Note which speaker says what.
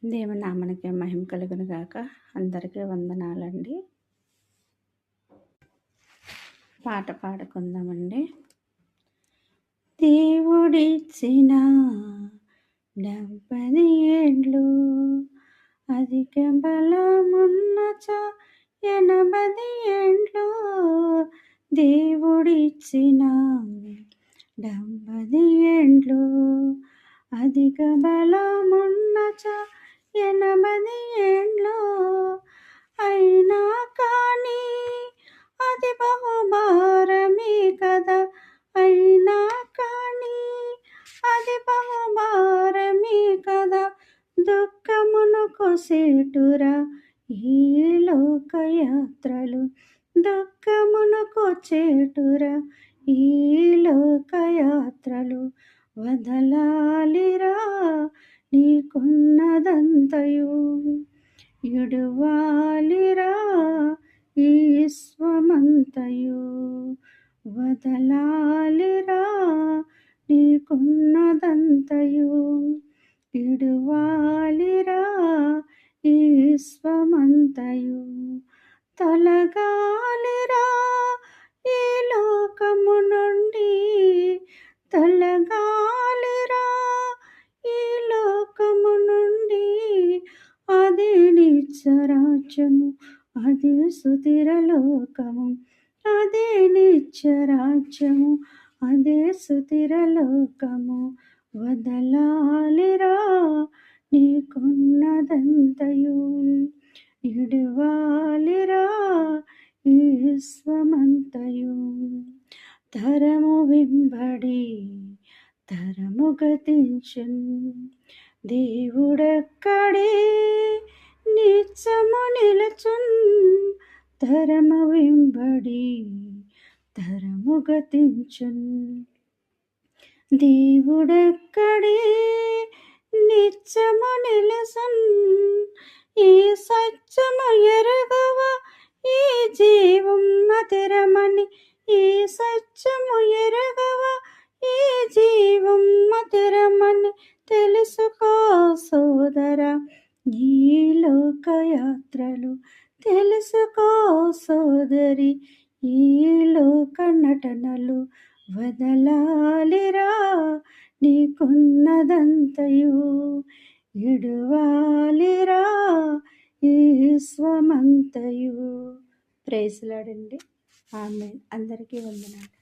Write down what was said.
Speaker 1: దేవుని నామానికి మహిమ కలుగును గాక. అందరికీ వందనాలండి. పాట పాడుకుందామండి. దేవుడిచ్చిన 70 ఏండ్లు అధిక బలమున్నచో 80 ఏండ్లు దేవుడిచ్చిన 70 ఏండ్లు అధిక బలమున్నచో 80 ఏండ్లు అయినా కానీ అది బహుభారమే కదా, అయినా కానీ అది బహుభారమే కదా, దుఃఖమును కొసేటురా ఈ లోకయాత్రలు, దుఃఖమును కొచేటురా ఈ లోకయాత్రలు, వదలాలిరా నీకున్నదంతయు, ఇడువాలిరా ఈ విశ్వమంతయు, వదలాలిరా నీకున్నదంతయు, ఇడువాలిరా ఈ విశ్వమంతయు, తొలగాలిరా ఈ లోకము నుండి, తొలగాలిరా ఈ లోకము నుండి, అదే నిత్యరాజ్యము, అదే సుస్థిరలోకము, అదే నిత్యరాజ్యము, అదే సుస్థిరలోకము, వదలాలిరా నీకున్నదంతయు, ఇడువాలిరా ఈ విశ్వమంతయు, తరము వెంబడి తరము గతించున్, దేవుడక్కడే నిత్యము నిలుచున్, తరము వెంబడి తరము గతించున్, దేవుడక్కడే నిత్యము నిలుచున్, ఈ సత్యము ఎరుగవ ఈ జీవం మధురమని, ఈ సత్యము ఎరుగవ ఈ జీవం మధురమని, తెలుసుకో సోదరా ఈ లోకయాత్రలు, తెలుసుకో సోదరి ఈ లోక నటనలు, వదలాలిరా నీకున్నదంతయు, ఇడువాలిరా ఈ విశ్వమంతయు. ప్రైజ్ లార్డ్ అండి. ఆమేన్. అందరికీ వందనాలు.